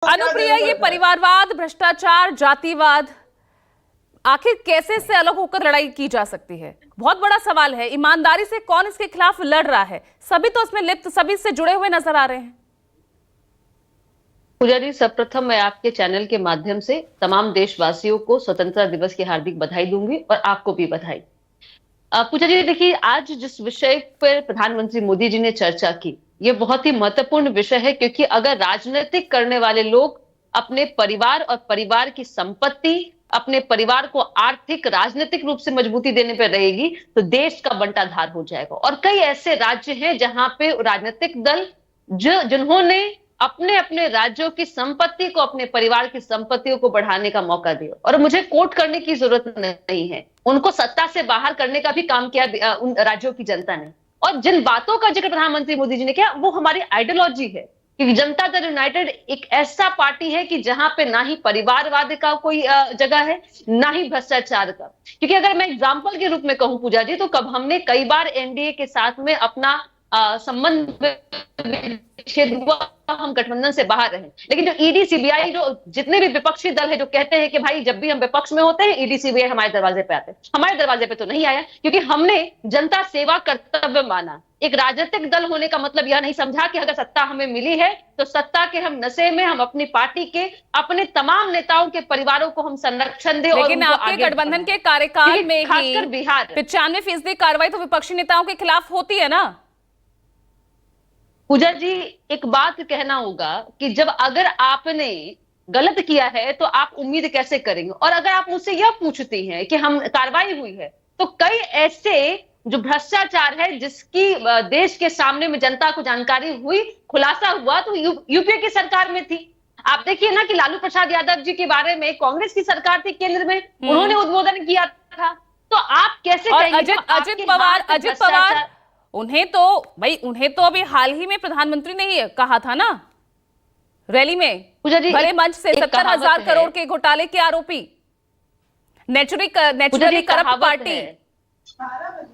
अनुप्रिया, ये परिवारवाद, भ्रष्टाचार, जातिवाद आखिर कैसे से अलग होकर लड़ाई की जा सकती है? बहुत बड़ा सवाल है। ईमानदारी से कौन इसके खिलाफ लड़ रहा है? सभी तो इसमें लिप्त, सभी से जुड़े हुए नजर आ रहे हैं। पूजा जी, सर्वप्रथम मैं आपके चैनल के माध्यम से तमाम देशवासियों को स्वतंत्रता दिवस की हार्दिक बधाई दूंगी और आपको भी बधाई। पूजा जी, देखिए, आज जिस विषय पर प्रधानमंत्री मोदी जी ने चर्चा की, ये बहुत ही महत्वपूर्ण विषय है, क्योंकि अगर राजनीतिक करने वाले लोग अपने परिवार और परिवार की संपत्ति, अपने परिवार को आर्थिक राजनीतिक रूप से मजबूती देने पर रहेगी, तो देश का बंटाधार हो जाएगा। और कई ऐसे राज्य हैं जहां पे राजनीतिक दल जिन्होंने अपने अपने राज्यों की संपत्ति को, अपने परिवार की संपत्तियों को बढ़ाने का मौका दिया, और मुझे कोट करने की जरूरत नहीं है, उनको सत्ता से बाहर करने का भी काम किया उन राज्यों की जनता ने। और जिन बातों का जिक्र प्रधानमंत्री मोदी जी ने किया, वो हमारी आइडियोलॉजी है कि जनता दल यूनाइटेड एक ऐसा पार्टी है कि जहां पे ना ही परिवारवाद का कोई जगह है, ना ही भ्रष्टाचार का। क्योंकि अगर मैं एग्जाम्पल के रूप में कहूं पूजा जी, तो कब हमने कई बार एनडीए के साथ में अपना संबंध विच्छेद हुआ, हम गठबंधन से बाहर रहे, लेकिन जो ईडी सीबीआई, जो जितने भी विपक्षी दल है जो कहते हैं कि भाई जब भी हम विपक्ष में होते हैं ईडी सीबीआई हमारे दरवाजे पे आते हैं, हमारे दरवाजे पे तो नहीं आया, क्योंकि हमने जनता सेवा कर्तव्य माना। एक राजनीतिक दल होने का मतलब यह नहीं समझा कि अगर सत्ता हमें मिली है तो सत्ता के हम नशे में, हम अपनी पार्टी के, अपने तमाम नेताओं के परिवारों को हम संरक्षण दे। लेकिन आपके गठबंधन के कार्यकाल में खासकर बिहार 95% कार्रवाई तो विपक्षी नेताओं के खिलाफ होती है ना। पूजा जी, एक बात कहना होगा कि जब अगर आपने गलत किया है तो आप उम्मीद कैसे करेंगे, और अगर आप मुझसे यह पूछती हैं कि हम कार्रवाई हुई है, तो कई ऐसे जो भ्रष्टाचार है जिसकी देश के सामने में जनता को जानकारी हुई, खुलासा हुआ, तो यूपीए की सरकार में थी। आप देखिए ना कि लालू प्रसाद यादव जी के बारे में कांग्रेस की सरकार थी केंद्र में, उन्होंने उद्बोधन किया था। तो आप कैसे कहेंगे? अजित पवार, उन्हें तो अभी हाल ही में प्रधानमंत्री ने ही कहा था ना, रैली में बड़े मंच से 70,000 करोड़ के घोटाले के आरोपी, नेचुरली करप्ट पार्टी।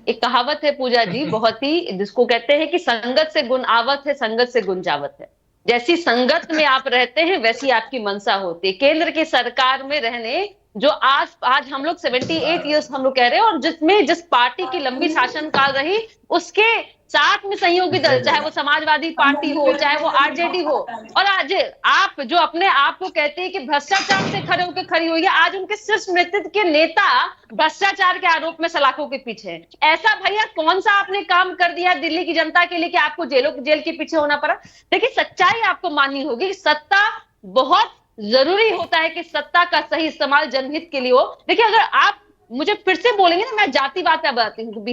एक कहावत है पूजा जी, बहुत ही, जिसको कहते हैं कि संगत से गुण आवत है, संगत से गुण जावत है। जैसी संगत में आप रहते हैं वैसी आपकी मंशा होती है। केंद्र की सरकार में रहने जो आज हम लोग 78 ईयर्स हम लोग कह रहे हैं, और जिसमें जिस पार्टी की लंबी शासनकाल रही, उसके साथ में सहयोगी दल, चाहे वो समाजवादी पार्टी हो, चाहे वो आरजेडी हो, और आज आप जो अपने आप को कहते हैं कि भ्रष्टाचार से खड़े होकर खड़ी हुई है, आज उनके शीर्ष नेतृत्व के नेता भ्रष्टाचार के आरोप में सलाखों के पीछे हैं। ऐसा भैया कौन सा आपने काम कर दिया दिल्ली की जनता के लिए कि आपको जेल के पीछे होना पड़ा? देखिए, सच्चाई आपको माननी होगी। सत्ता बहुत जरूरी होता है कि सत्ता का सही इस्तेमाल जनहित के लिए हो। देखिए, अगर आप मुझे फिर से बोलेंगे ना, मैं जातिवाद पे बताती हूँ।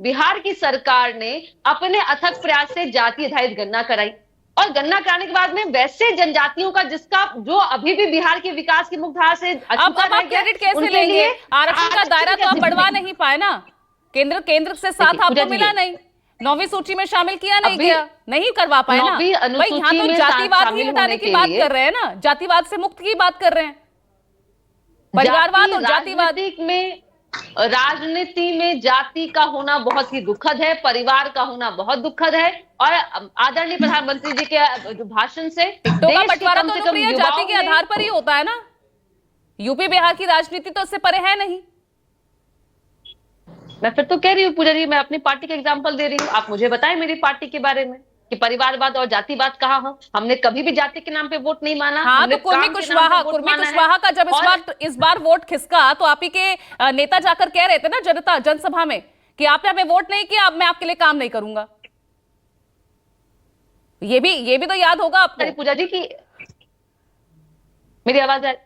बिहार की सरकार ने अपने अथक प्रयास से जाति आधारित गणना कराई, और गणना कराने के बाद में वैसे जनजातियों का जिसका जो अभी भी बिहार के विकास की मुख्यधारा से अब आप क्रेडिट कैसे लेंगे? आरक्षण का दायरा तो आप बढ़वा नहीं पाए ना, केंद्र से साथ आपको मिला नहीं, 9वीं सूची में शामिल किया नहीं गया, नहीं करवा पाए ना भाई। यहाँ तो जातिवाद ही हटाने की बात कर रहे हैं ना, जातिवाद से मुक्त की बात कर रहे हैं। परिवारवाद और जातिवाद में, राजनीति में जाति का होना बहुत ही दुखद है, परिवार का होना बहुत दुखद है। और आदरणीय प्रधानमंत्री जी के भाषण से बंटवारा तो जाति के आधार पर ही होता है ना। यूपी बिहार की राजनीति तो इससे परे है नहीं। मैं फिर तो कह रही हूँ पूजा जी, मैं अपनी पार्टी का एग्जाम्पल दे रही हूँ। आप मुझे बताएं मेरी पार्टी के बारे में कि परिवारवाद और जातिवाद कहाँ हो। हमने कभी भी जाति के नाम पे वोट नहीं माना। हाँ, तो कुर्मी कुशवाहा का जब इस बार वोट खिसका, तो आप ही के नेता जाकर कह रहे थे ना जनसभा में कि आपने हमें वोट नहीं किया, अब मैं आपके लिए काम नहीं करूंगा। ये भी तो याद होगा आपको पूजा जी की मेरी आवाज है।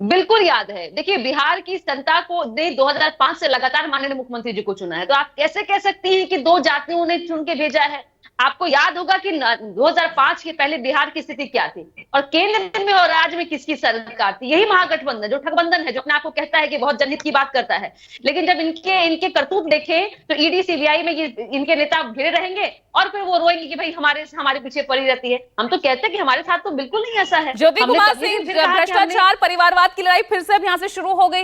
बिल्कुल याद है। देखिए, बिहार की जनता को ने 2005 से लगातार माननीय मुख्यमंत्री जी को चुना है, तो आप कैसे कह सकती हैं कि दो जातियों ने चुन के भेजा है? आपको याद होगा कि 2005 के पहले बिहार की स्थिति क्या थी, और केंद्र में और राज्य में किसकी सरकार थी? यही महागठबंधन, जो ठगबंधन है, जो अपने आपको कहता है कि बहुत जनहित की बात करता है। लेकिन जब इनके करतूत देखें तो ईडी सीबीआई में इनके नेता घिरे रहेंगे, और फिर वो रोएंगे कि भाई हमारे पीछे पड़ी रहती है। हम तो कहते हैं कि हमारे साथ तो बिल्कुल नहीं ऐसा है। ज्योति कुमार सिंह, भ्रष्टाचार परिवारवाद की लड़ाई फिर से अब यहाँ से शुरू हो गई है।